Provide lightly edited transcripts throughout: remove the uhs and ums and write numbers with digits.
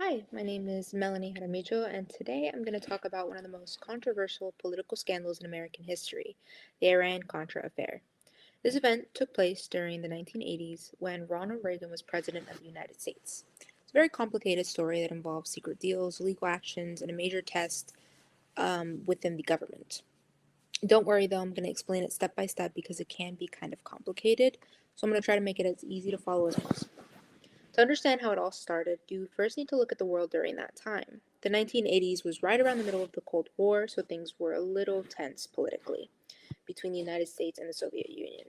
Hi, my name is Melanie Jaramillo, and today I'm going to talk about one of the most controversial political scandals in American history, the Iran-Contra affair. This event took place during the 1980s when Ronald Reagan was president of the United States. It's a very complicated story that involves secret deals, legal actions, and a major test within the government. Don't worry though, I'm going to explain it step by step because it can be kind of complicated, so I'm going to try to make it as easy to follow as possible. To understand how it all started, you first need to look at the world during that time. The 1980s was right around the middle of the Cold War, so things were a little tense politically between the United States and the Soviet Union.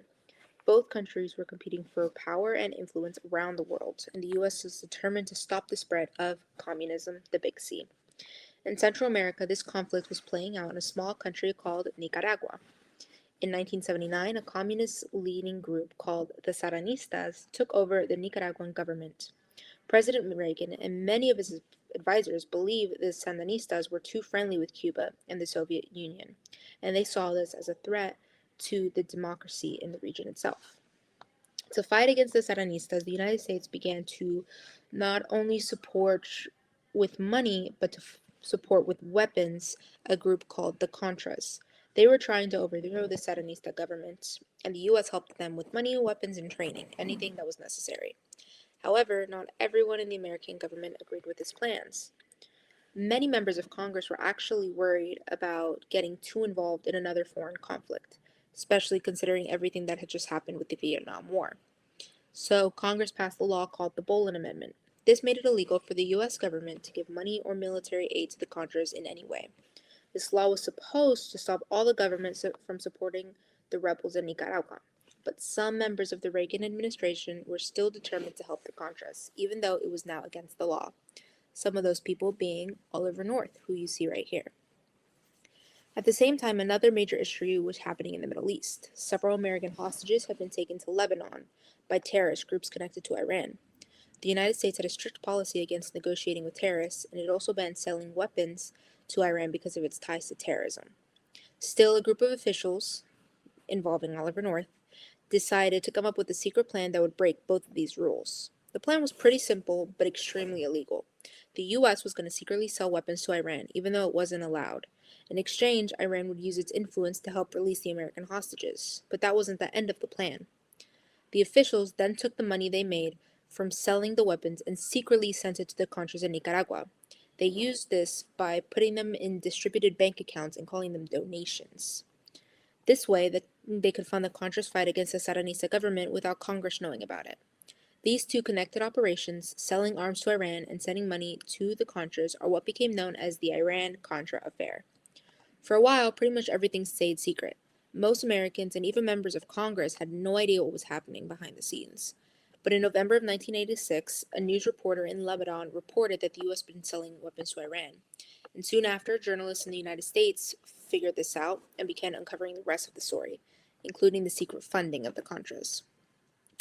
Both countries were competing for power and influence around the world, and the US was determined to stop the spread of communism, the Big C. In Central America, this conflict was playing out in a small country called Nicaragua. In 1979, a communist leaning group called the Sandinistas took over the Nicaraguan government. President Reagan and many of his advisors believed the Sandinistas were too friendly with Cuba and the Soviet Union, and they saw this as a threat to the democracy in the region itself. To fight against the Sandinistas, the United States began to not only support with money, but to support with weapons a group called the Contras. They were trying to overthrow the Sandinista government, and the U.S. helped them with money, weapons, and training, anything that was necessary. However, not everyone in the American government agreed with his plans. Many members of Congress were actually worried about getting too involved in another foreign conflict, especially considering everything that had just happened with the Vietnam War. So, Congress passed a law called the Bolin Amendment. This made it illegal for the U.S. government to give money or military aid to the Contras in any way. This law was supposed to stop all the governments from supporting the rebels in Nicaragua. But some members of the Reagan administration were still determined to help the Contras, even though it was now against the law. Some of those people being Oliver North, who you see right here. At the same time, another major issue was happening in the Middle East. Several American hostages had been taken to Lebanon by terrorist groups connected to Iran. The United States had a strict policy against negotiating with terrorists, and it also banned selling weapons to Iran because of its ties to terrorism. Still, a group of officials, involving Oliver North, decided to come up with a secret plan that would break both of these rules. The plan was pretty simple, but extremely illegal. The US was going to secretly sell weapons to Iran, even though it wasn't allowed. In exchange, Iran would use its influence to help release the American hostages. But that wasn't the end of the plan. The officials then took the money they made from selling the weapons and secretly sent it to the Contras in Nicaragua. They used this by putting them in distributed bank accounts and calling them donations. This way, they could fund the Contras fight against the Sandinista government without Congress knowing about it. These two connected operations, selling arms to Iran and sending money to the Contras, are what became known as the Iran-Contra affair. For a while, pretty much everything stayed secret. Most Americans and even members of Congress had no idea what was happening behind the scenes. But in November of 1986, a news reporter in Lebanon reported that the U.S. had been selling weapons to Iran. And soon after, journalists in the United States figured this out and began uncovering the rest of the story, including the secret funding of the Contras.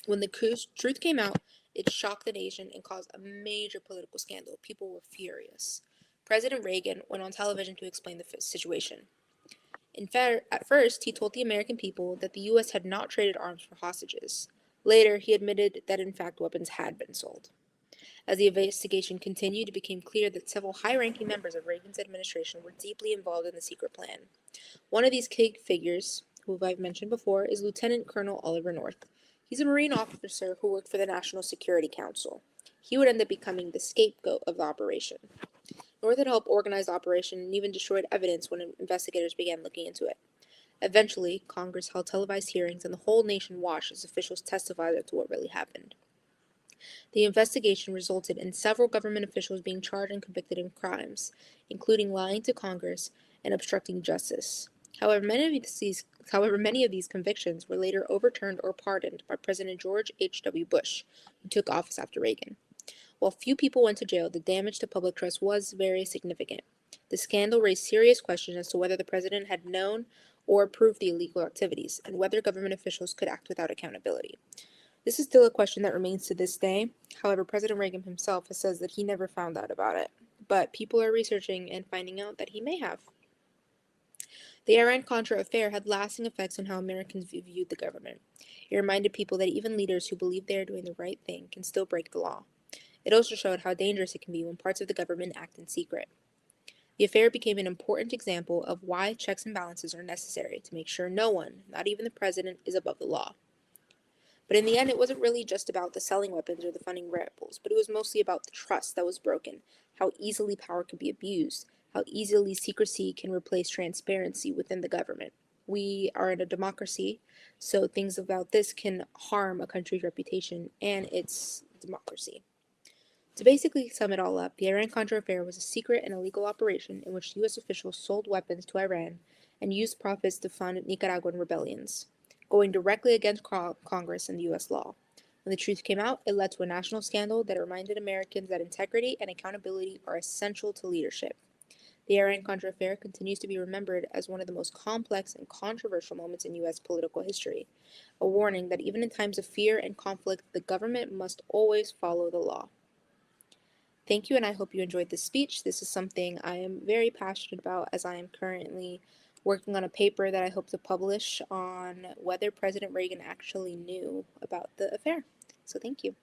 When the truth came out, it shocked the nation and caused a major political scandal. People were furious. President Reagan went on television to explain the situation. In fact, at first, he told the American people that the U.S. had not traded arms for hostages. Later, he admitted that in fact weapons had been sold. As the investigation continued, it became clear that several high-ranking members of Reagan's administration were deeply involved in the secret plan. One of these key figures, who I've mentioned before, is Lieutenant Colonel Oliver North. He's a Marine officer who worked for the National Security Council. He would end up becoming the scapegoat of the operation. North had helped organize the operation and even destroyed evidence when investigators began looking into it. Eventually, Congress held televised hearings and the whole nation watched as officials testified as to what really happened. The investigation resulted in several government officials being charged and convicted of crimes, including lying to Congress and obstructing justice. However, many of these convictions were later overturned or pardoned by President George H.W. Bush, who took office after Reagan. While few people went to jail, the damage to public trust was very significant. The scandal raised serious questions as to whether the president had known or approved the illegal activities, and whether government officials could act without accountability. This is still a question that remains to this day. However, President Reagan himself has said that he never found out about it, but people are researching and finding out that he may have. The Iran-Contra affair had lasting effects on how Americans viewed the government. It reminded people that even leaders who believe they are doing the right thing can still break the law. It also showed how dangerous it can be when parts of the government act in secret. The affair became an important example of why checks and balances are necessary to make sure no one, not even the president, is above the law. But in the end, it wasn't really just about the selling weapons or the funding rebels, but it was mostly about the trust that was broken, how easily power can be abused, how easily secrecy can replace transparency within the government. We are in a democracy, so things about this can harm a country's reputation and its democracy. To basically sum it all up, the Iran-Contra affair was a secret and illegal operation in which U.S. officials sold weapons to Iran and used profits to fund Nicaraguan rebellions, going directly against Congress and U.S. law. When the truth came out, it led to a national scandal that reminded Americans that integrity and accountability are essential to leadership. The Iran-Contra affair continues to be remembered as one of the most complex and controversial moments in U.S. political history, a warning that even in times of fear and conflict, the government must always follow the law. Thank you, and I hope you enjoyed this speech. This is something I am very passionate about as I am currently working on a paper that I hope to publish on whether President Reagan actually knew about the affair. So thank you.